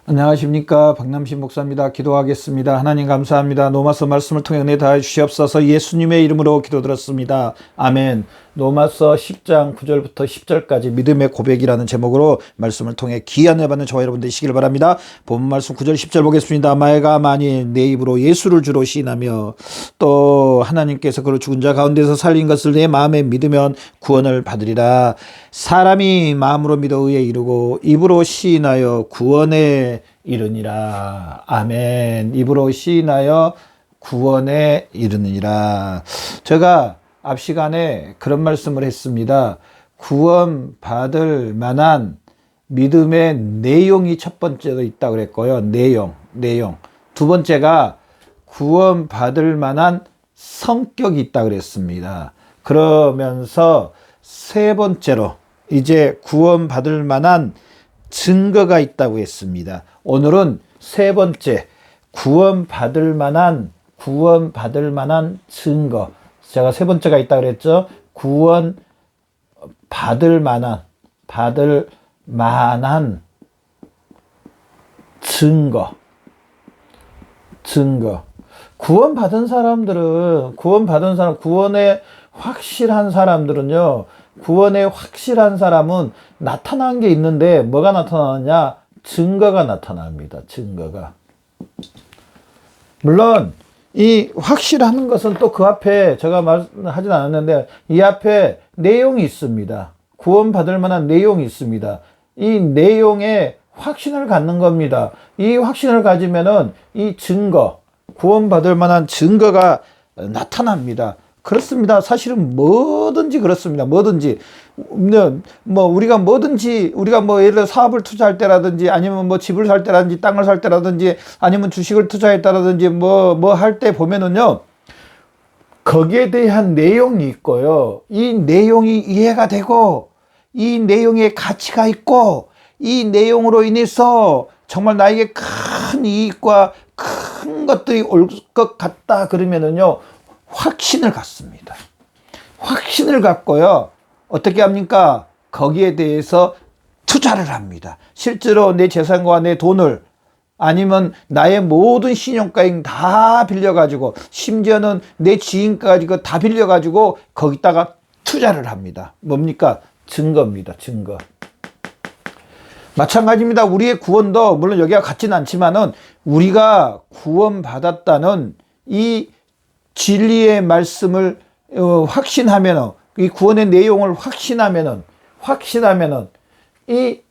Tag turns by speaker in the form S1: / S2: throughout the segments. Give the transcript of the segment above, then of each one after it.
S1: 안녕하십니까, 박남신 목사입니다. 기도하겠습니다. 하나님 감사합니다. 로마서 말씀을 통해 은혜 다해 주시옵소서. 예수님의 이름으로 기도드렸습니다. 아멘. 로마서 10장 9절부터 10절까지 믿음의 고백이라는 제목으로 말씀을 통해 귀한 은혜 받는 저와 여러분 되시길 바랍니다. 본문 말씀 9절 10절 보겠습니다. 마가 만일 내 입으로 예수를 주로 시인하며 또 하나님께서 그를 죽은 자 가운데서 살린 것을 내 마음에 믿으면 구원을 받으리라. 사람이 마음으로 믿어 의에 이르고 입으로 시인하여 구원에 이르니라. 아멘. 입으로 시인하여 구원에 이르느니라. 제가 앞 시간에 그런 말씀을 했습니다. 구원받을 만한 믿음의 내용이 첫 번째로 있다고 그랬고요. 내용. 두 번째가 구원받을 만한 성격이 있다고 그랬습니다. 그러면서 세 번째로 이제 구원받을 만한 증거가 있다고 했습니다. 오늘은 세 번째, 구원받을 만한 증거. 제가 세 번째가 있다고 그랬죠. 구원받을 만한 증거. 구원받은 사람들은, 구원에 확실한 사람들은요, 구원에 확실한 사람은 나타난 게 있는데 뭐가 나타나느냐? 증거가 나타납니다. 증거가. 물론 이 확실한 것은 또 그 앞에 제가 말하진 않았는데 이 앞에 내용이 있습니다. 구원받을 만한 내용이 있습니다. 이 내용에 확신을 갖는 겁니다. 이 확신을 가지면은 이 증거, 구원받을 만한 증거가 나타납니다. 그렇습니다. 사실은 뭐든지 그렇습니다. 뭐든지. 우리가 예를 들어 사업을 투자할 때라든지 아니면 집을 살 때라든지 땅을 살 때라든지 아니면 주식을 투자했다라든지 할 때 보면은요. 거기에 대한 내용이 있고요. 이 내용이 이해가 되고 이 내용에 가치가 있고 이 내용으로 인해서 정말 나에게 큰 이익과 큰 것들이 올 것 같다 그러면은요. 확신을 갖습니다. 확신을 갖고요. 어떻게 합니까? 거기에 대해서 투자를 합니다. 실제로 내 재산과 내 돈을 아니면 나의 모든 신용카드 다 빌려가지고 심지어는 내 지인까지 다 빌려가지고 거기다가 투자를 합니다. 뭡니까? 증거입니다. 증거. 마찬가지입니다. 우리의 구원도 물론 여기가 같지는 않지만은 우리가 구원받았다는 이 진리의 말씀을 확신하면은 이 구원의 내용을 확신하면은 이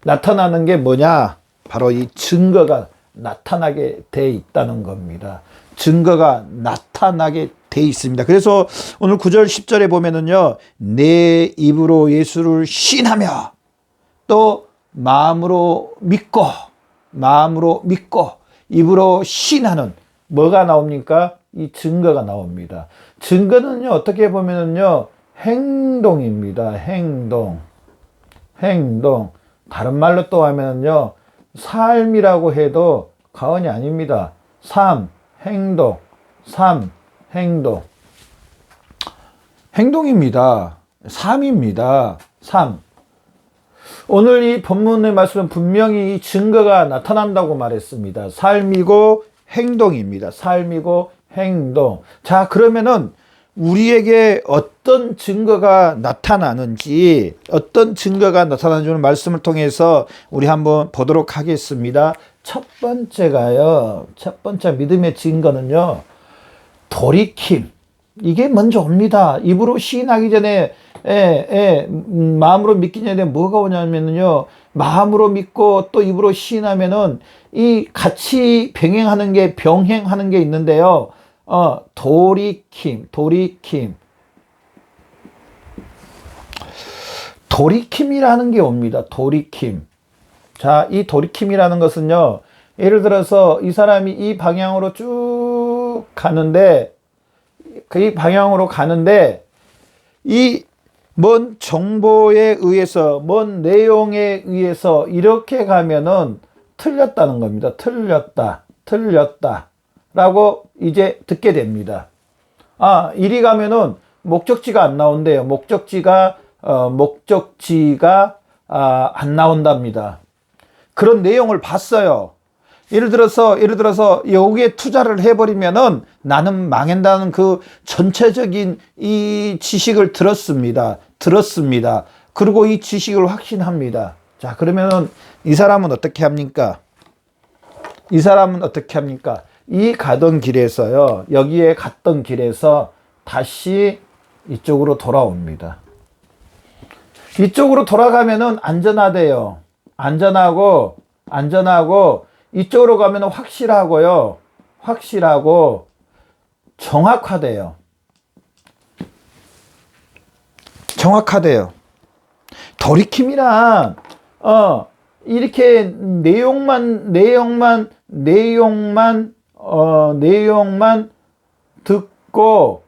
S1: 나타나는 게 뭐냐? 바로 이 증거가 나타나게 돼 있다는 겁니다. 증거가 나타나게 돼 있습니다. 그래서 오늘 9절 10절에 보면은요. 내 입으로 예수를 시인하며 또 마음으로 믿고 입으로 시인하는 뭐가 나옵니까? 이 증거가 나옵니다. 증거는요, 어떻게 보면은요, 행동입니다. 행동. 다른 말로 또 하면은요, 삶이라고 해도 과언이 아닙니다. 행동. 행동입니다. 삶입니다. 오늘 이 본문의 말씀은 분명히 이 증거가 나타난다고 말했습니다. 삶이고 행동입니다. 행동. 자, 그러면은 우리에게 어떤 증거가 나타나는지 말씀을 통해서 우리 한번 보도록 하겠습니다. 첫 번째 믿음의 증거는요, 돌이킴. 이게 먼저 옵니다. 입으로 시인하기 전에, 마음으로 믿기 전에 뭐가 오냐면요, 마음으로 믿고 또 입으로 시인하면은 이 같이 병행하는 게 있는데요. 돌이킴이라는 게 옵니다. 돌이킴. 자, 이 돌이킴이라는 것은요, 예를 들어서 이 사람이 이 방향으로 쭉 가는데, 이 뭔 정보에 의해서, 뭔 내용에 의해서 이렇게 가면은 틀렸다는 겁니다. 틀렸다라고 이제 듣게 됩니다. 이리 가면은 목적지가 안 나온대요. 목적지가 안 나온답니다. 그런 내용을 봤어요. 예를 들어서 여기에 투자를 해버리면은 나는 망한다는 그 전체적인 이 지식을 들었습니다. 그리고 이 지식을 확신합니다. 자, 그러면은 이 사람은 어떻게 합니까? 이 가던 길에서요, 여기에 갔던 길에서 다시 이쪽으로 돌아옵니다. 이쪽으로 돌아가면은 안전하대요. 안전하고 이쪽으로 가면은 확실하고 정확하대요. 돌이킴이란 이렇게 내용만 듣고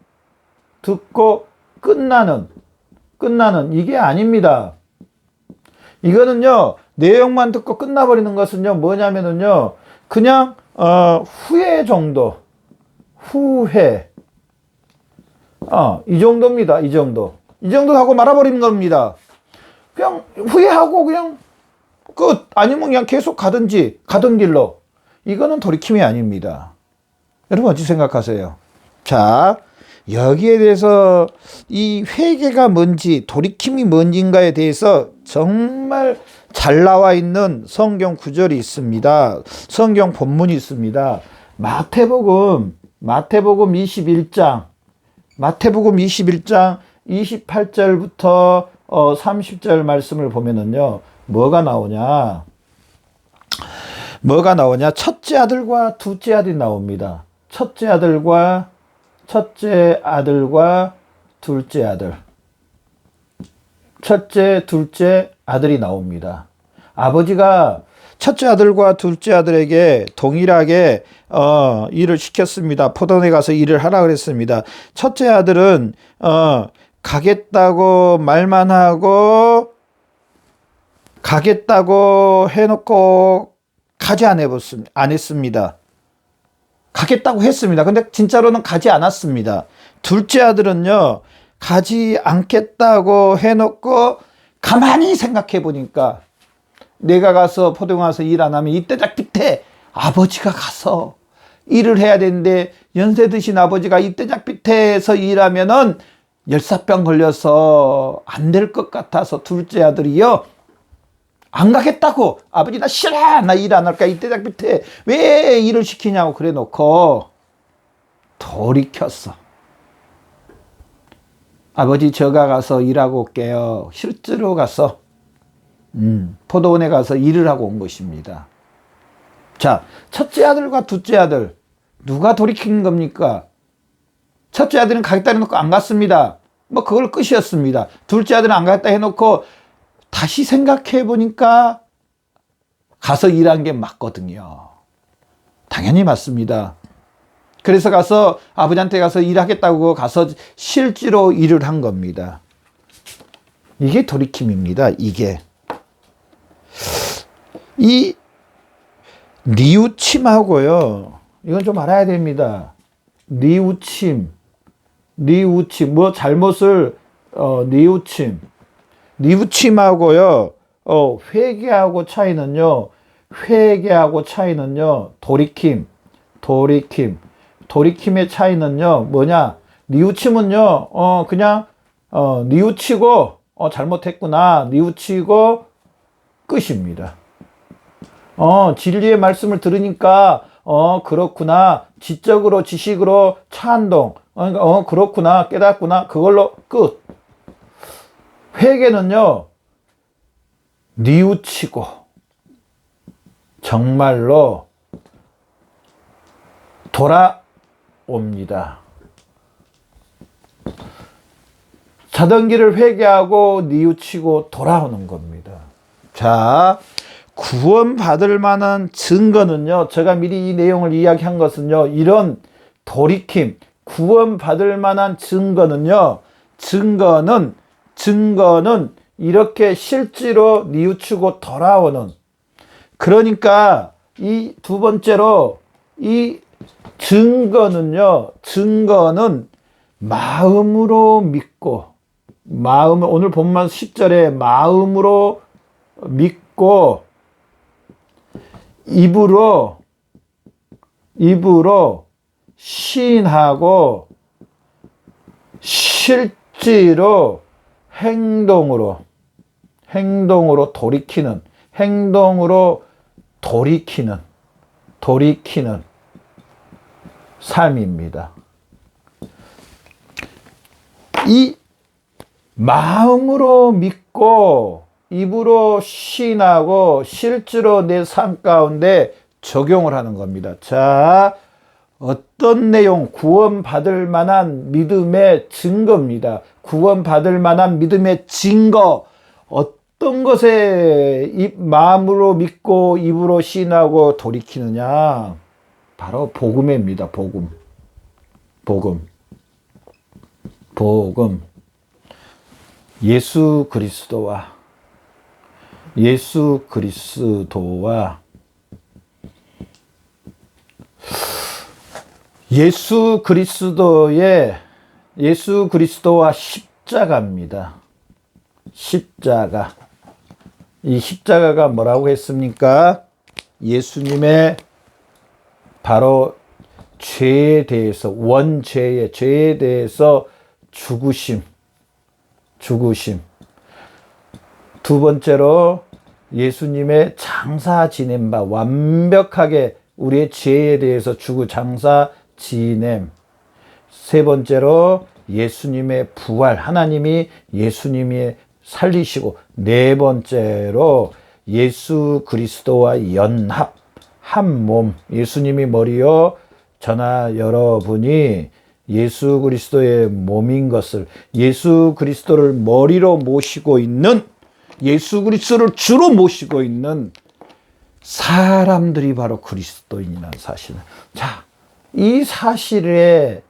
S1: 끝나는 이게 아닙니다. 이거는요, 내용만 듣고 끝나버리는 것은요, 뭐냐면은요, 그냥 후회 정도. 이 정도입니다. 이 정도 하고 말아버리는 겁니다. 그냥 후회하고 그냥 끝. 아니면 그냥 계속 가던 길로. 이거는 돌이킴이 아닙니다. 여러분 어찌 생각하세요? 자, 여기에 대해서 이 회개가 뭔지, 돌이킴이 뭔지인가에 대해서 정말 잘 나와 있는 성경 구절이 있습니다. 성경 본문이 있습니다. 마태복음 21장 28절부터 30절 말씀을 보면은요, 뭐가 나오냐? 첫째 아들과 둘째 아들이 나옵니다. 첫째 아들과 둘째 아들. 첫째, 둘째 아들이 나옵니다. 아버지가 첫째 아들과 둘째 아들에게 동일하게 일을 시켰습니다. 포도원에 가서 일을 하라 그랬습니다. 첫째 아들은 가겠다고 말만 하고 가겠다고 해놓고 가지 안 했습니다. 가겠다고 했습니다. 근데 진짜로는 가지 않았습니다. 둘째 아들은요, 가지 않겠다고 해놓고 가만히 생각해 보니까 내가 가서 포도원 가서 일 안 하면 이때작 pit에 아버지가 가서 일을 해야 되는데, 연세 드신 아버지가 이때작 pit에서 일하면은 열사병 걸려서 안 될 것 같아서 둘째 아들이요, 안 가겠다고. 아버지 나 싫어. 나 일 안 할까. 이때작 pit에 왜 일을 시키냐고 그래 놓고 돌이켰어. 아버지 저가 가서 일하고 올게요. 실제로 가서 포도원에 가서 일을 하고 온 것입니다. 자, 첫째 아들과 둘째 아들 누가 돌이킨 겁니까? 첫째 아들은 가겠다 해놓고 안 갔습니다. 뭐 그걸 끝이었습니다. 둘째 아들은 안 가겠다 해놓고 다시 생각해 보니까 가서 일한 게 맞거든요. 당연히 맞습니다. 그래서 가서 아버지한테 가서 일하겠다고 가서 실제로 일을 한 겁니다. 이게 돌이킴입니다. 이게. 이 뉘우침하고요, 이건 좀 알아야 됩니다. 뉘우침 뭐 잘못을 뉘우침하고요, 회개하고 차이는요, 돌이킴의 차이는요 뭐냐? 뉘우침은요 그냥 뉘우치고 잘못했구나, 뉘우치고 끝입니다. 진리의 말씀을 들으니까 그렇구나, 지식으로 찬동, 그렇구나, 깨닫구나, 그걸로 끝. 회개는요, 뉘우치고 정말로 돌아옵니다. 자던 길을 회개하고 뉘우치고 돌아오는 겁니다. 자, 구원받을 만한 증거는요, 제가 미리 이 내용을 이야기한 것은요, 이런 돌이킴, 구원받을 만한 증거는 이렇게 실제로 뉘우치고 돌아오는, 그러니까 이 두 번째로 이 증거는 마음으로 믿고, 오늘 본문 10절에 마음으로 믿고 입으로 시인하고 실제로 행동으로 돌이키는 삶입니다. 이 마음으로 믿고 입으로 시인하고 실제로 내 삶 가운데 적용을 하는 겁니다. 자, 어떤 내용? 구원받을 만한 믿음의 증거입니다. 구원받을 만한 믿음의 증거. 어떤 것에 마음으로 믿고 입으로 시인하고 돌이키느냐? 바로 복음입니다. 복음. 예수 그리스도와 예수 그리스도와 십자가입니다. 십자가. 이 십자가가 뭐라고 했습니까? 예수님의 바로 죄에 대해서, 죄에 대해서 죽으심. 두 번째로 예수님의 장사 지냄 바, 완벽하게 우리의 죄에 대해서 장사 지냄. 세 번째로 예수님의 부활, 하나님이 예수님이 살리시고, 네 번째로 예수 그리스도와 연합, 한 몸, 예수님이 머리요, 저나 여러분이 예수 그리스도의 몸인 것을, 예수 그리스도를 머리로 모시고 있는, 예수 그리스도를 주로 모시고 있는 사람들이 바로 그리스도인이라는 사실. 자, 이 사실을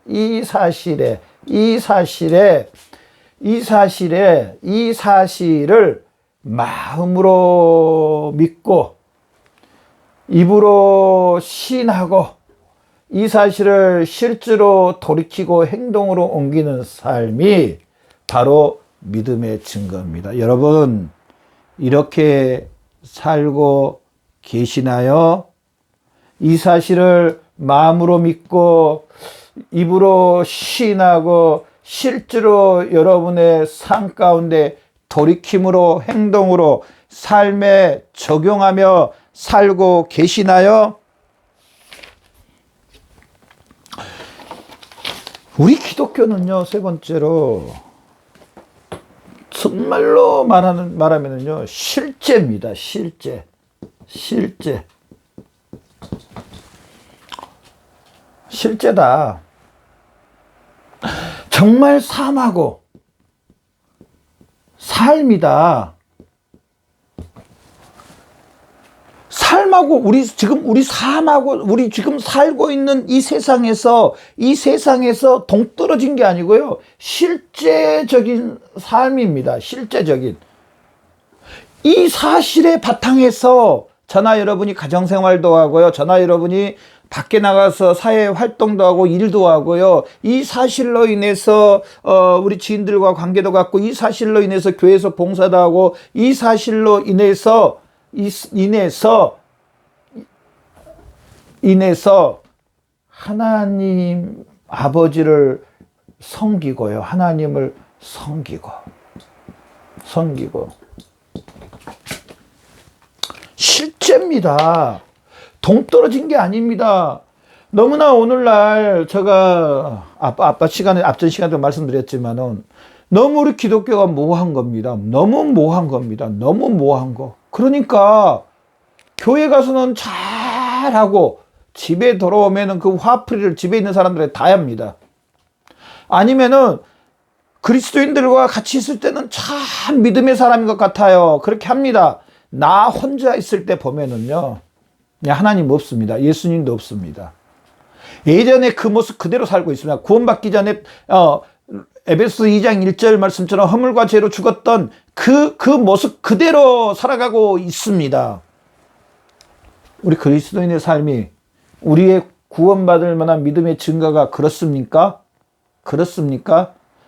S1: 마음으로 믿고 입으로 시인하고 이 사실을 실제로 돌이키고 행동으로 옮기는 삶이 바로 믿음의 증거입니다. 여러분, 이렇게 살고 계시나요? 이 사실을 마음으로 믿고 입으로 시인하고 실제로 여러분의 삶 가운데 돌이킴으로 행동으로 삶에 적용하며 살고 계시나요? 우리 기독교는요, 세 번째로 정말로 말하면은요, 실제입니다. 실제다. 정말 삶하고 삶이다. 삶하고 우리 삶하고 우리 지금 살고 있는 이 세상에서 동떨어진 게 아니고요. 실제적인 삶입니다. 실제적인. 이 사실의 바탕에서 저나 여러분이 가정생활도 하고요. 저나 여러분이 밖에 나가서 사회 활동도 하고 일도 하고요. 이 사실로 인해서 우리 지인들과 관계도 갖고, 이 사실로 인해서 교회에서 봉사도 하고, 이 사실로 인해서 하나님 아버지를 섬기고요. 하나님을 섬기고 실제입니다. 동떨어진 게 아닙니다. 너무나 오늘날 제가 앞전 시간에도 말씀드렸지만은 너무 우리 기독교가 모호한 겁니다. 너무 모호한 거. 그러니까 교회 가서는 잘하고 집에 돌아오면은 그 화풀이를 집에 있는 사람들이 다 합니다. 아니면은 그리스도인들과 같이 있을 때는 참 믿음의 사람인 것 같아요. 그렇게 합니다. 나 혼자 있을 때 보면은요, 하나님 없습니다. 예수님도 없습니다. 예전에 그 모습 그대로 살고 있습니다. 구원받기 전에 에베소 2장 1절 말씀처럼 허물과 죄로 죽었던 그 모습 그대로 살아가고 있습니다. 우리 그리스도인의 삶이 우리의 구원받을 만한 믿음의 증거가 그렇습니까?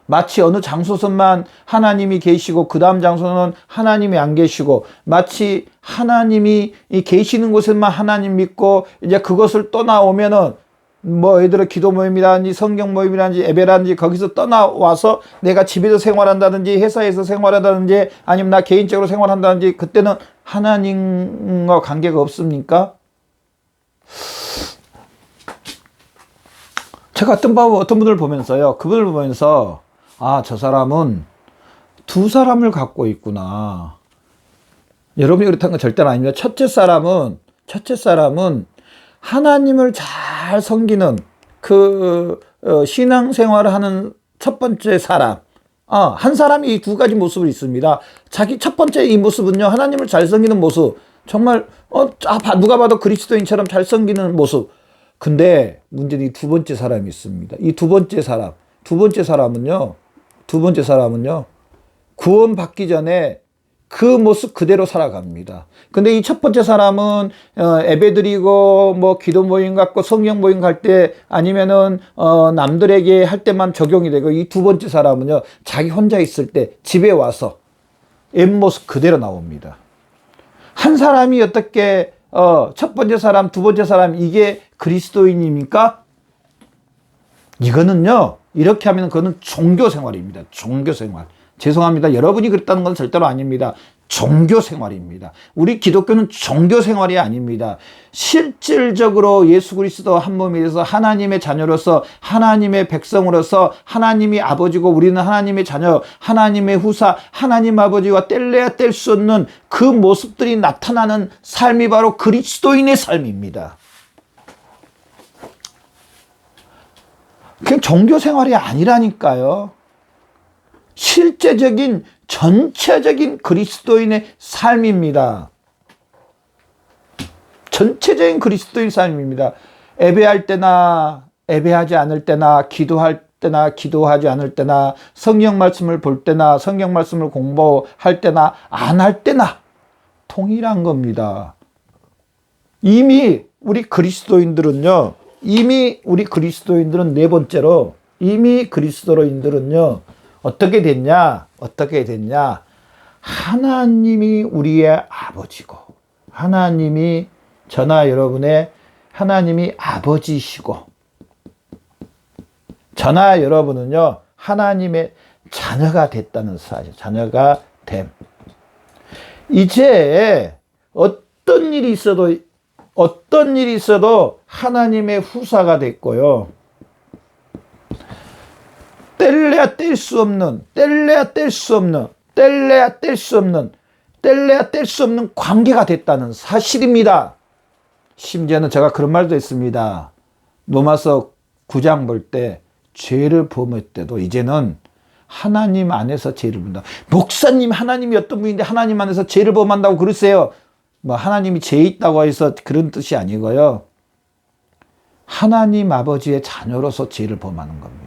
S1: 마치 어느 장소선만 하나님이 계시고 그 다음 장소는 하나님이 안 계시고, 마치 하나님이 계시는 곳에만 하나님 믿고 이제 그것을 떠나오면은 뭐 예를 들어 기도 모임이라든지 성경 모임이라든지 예배라든지 거기서 떠나와서 내가 집에서 생활한다든지 회사에서 생활한다든지 아니면 나 개인적으로 생활한다든지 그때는 하나님과 관계가 없습니까? 제가 어떤 분을 보면서요, 그분을 보면서 아, 저 사람은 두 사람을 갖고 있구나. 여러분이 그렇다는 건 절대로 아닙니다. 첫째 사람은 하나님을 잘 섬기는 신앙생활을 하는 첫 번째 사람. 한 사람이 이 두 가지 모습을 있습니다. 자기 첫 번째 이 모습은요, 하나님을 잘 섬기는 모습. 정말, 누가 봐도 그리스도인처럼 잘 섬기는 모습. 근데 문제는 이 두 번째 사람이 있습니다. 이 두 번째 사람은요, 구원받기 전에 그 모습 그대로 살아갑니다. 근데 이 첫 번째 사람은 예배드리고 뭐 기도 모임 갖고 성경 모임 갈 때 아니면은 남들에게 할 때만 적용이 되고, 이 두 번째 사람은요, 자기 혼자 있을 때 집에 와서 옛 모습 그대로 나옵니다. 한 사람이 어떻게 첫 번째 사람, 두 번째 사람 이게 그리스도인입니까? 이거는요, 이렇게 하면 그거는 종교 생활입니다. 종교 생활. 죄송합니다. 여러분이 그랬다는 건 절대로 아닙니다. 종교 생활입니다. 우리 기독교는 종교 생활이 아닙니다. 실질적으로 예수 그리스도 한 몸이 돼서 하나님의 자녀로서, 하나님의 백성으로서, 하나님이 아버지고 우리는 하나님의 자녀, 하나님의 후사, 하나님 아버지와 뗄래야 뗄 수 없는 그 모습들이 나타나는 삶이 바로 그리스도인의 삶입니다. 그냥 종교 생활이 아니라니까요. 실제적인 전체적인 그리스도인의 삶입니다. 전체적인 그리스도인 삶입니다. 예배할 때나 예배하지 않을 때나, 기도할 때나 기도하지 않을 때나, 성경 말씀을 볼 때나 성경 말씀을 공부할 때나 안 할 때나 동일한 겁니다. 이미 우리 그리스도인들은요, 네 번째로 이미 그리스도인들은요 어떻게 됐냐? 하나님이 우리의 아버지고, 하나님이 저나 여러분의 하나님이 아버지시고, 저나 여러분은요 하나님의 자녀가 됐다는 사실, 자녀가 됨. 이제 어떤 일이 있어도 하나님의 후사가 됐고요, 뗄래야 뗄 수 없는 관계가 됐다는 사실입니다. 심지어는 제가 그런 말도 했습니다. 로마서 9장 볼 때 죄를 범할 때도 이제는 하나님 안에서 죄를 본다. 목사님, 하나님이 어떤 분인데 하나님 안에서 죄를 범한다고 그러세요? 뭐 하나님이 죄 있다고 해서 그런 뜻이 아니고요, 하나님 아버지의 자녀로서 죄를 범하는 겁니다.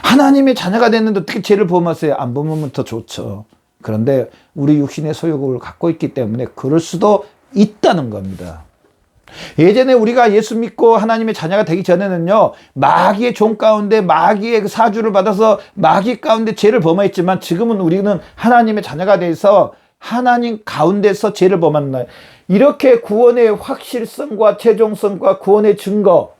S1: 하나님의 자녀가 됐는데 어떻게 죄를 범하세요? 안 범하면 더 좋죠. 그런데 우리 육신의 소욕을 갖고 있기 때문에 그럴 수도 있다는 겁니다. 예전에 우리가 예수 믿고 하나님의 자녀가 되기 전에는요, 마귀의 종 가운데 마귀의 그 사주를 받아서 마귀 가운데 죄를 범했지만, 지금은 우리는 하나님의 자녀가 돼서 하나님 가운데서 죄를 범한다. 이렇게 구원의 확실성과 최종성과 구원의 증거,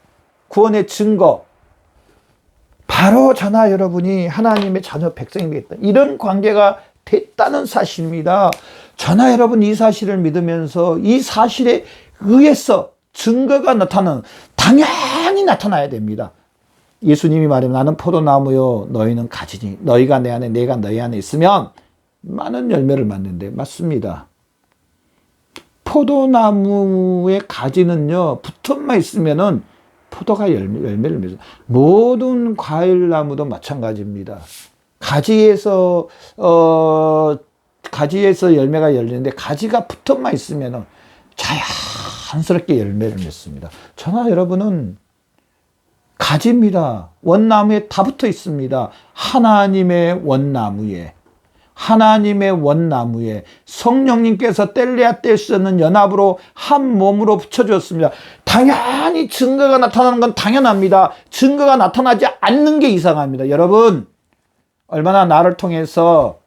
S1: 바로 저나 여러분이 하나님의 자녀 백성이 되겠다, 이런 관계가 됐다는 사실입니다. 저나 여러분 이 사실을 믿으면서 이 사실에 의해서 증거가 당연히 나타나야 됩니다. 예수님이 말하면 나는 포도나무요 너희는 가지니, 너희가 내 안에 내가 너희 안에 있으면 많은 열매를 맺는데, 맞습니다. 포도나무의 가지는요 붙어만 있으면은 포도가 열매를 맺어요. 모든 과일나무도 마찬가지입니다. 가지에서 열매가 열리는데, 가지가 붙어만 있으면 자연스럽게 열매를 맺습니다. 저나 여러분은 가지입니다. 원나무에 다 붙어 있습니다. 하나님의 원나무에. 하나님의 원나무에 성령님께서 뗄래야 뗄 수 없는 연합으로 한 몸으로 붙여주었습니다. 당연히 증거가 나타나는 건 당연합니다. 증거가 나타나지 않는 게 이상합니다. 여러분, 얼마나 나를 통해서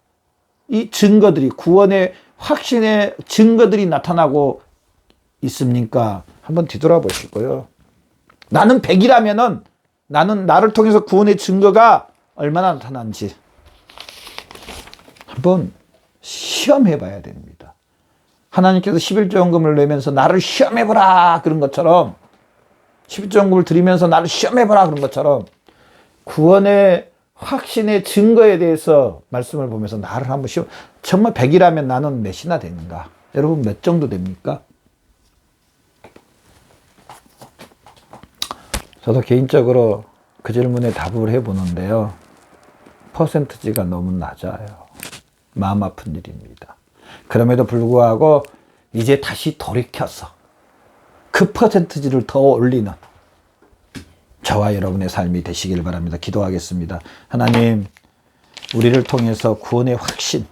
S1: 이 증거들이, 구원의 확신의 증거들이 나타나고 있습니까? 한번 뒤돌아보시고요. 나는 100이라면은 나는 나를 통해서 구원의 증거가 얼마나 나타난지 한번 시험해 봐야 됩니다. 하나님께서 11조원금을 내면서 나를 시험해보라 그런 것처럼, 11조원금을 드리면서 나를 시험해보라 그런 것처럼 구원의 확신의 증거에 대해서 말씀을 보면서 나를 한번 시험, 정말 100이라면 나는 몇이나 되는가? 여러분 몇 정도 됩니까? 저도 개인적으로 그 질문에 답을 해보는데요. 퍼센트지가 너무 낮아요. 마음 아픈 일입니다. 그럼에도 불구하고 이제 다시 돌이켜서 그 퍼센트지를 더 올리는 저와 여러분의 삶이 되시길 바랍니다. 기도하겠습니다. 하나님, 우리를 통해서 구원의 확신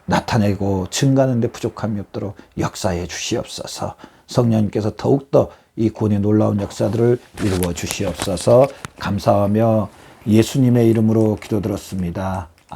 S1: 나타내고 증가하는 데 부족함이 없도록 역사해 주시옵소서. 성령님께서 더욱더 이 구원의 놀라운 역사들을 이루어 주시옵소서. 감사하며 예수님의 이름으로 기도드렸습니다.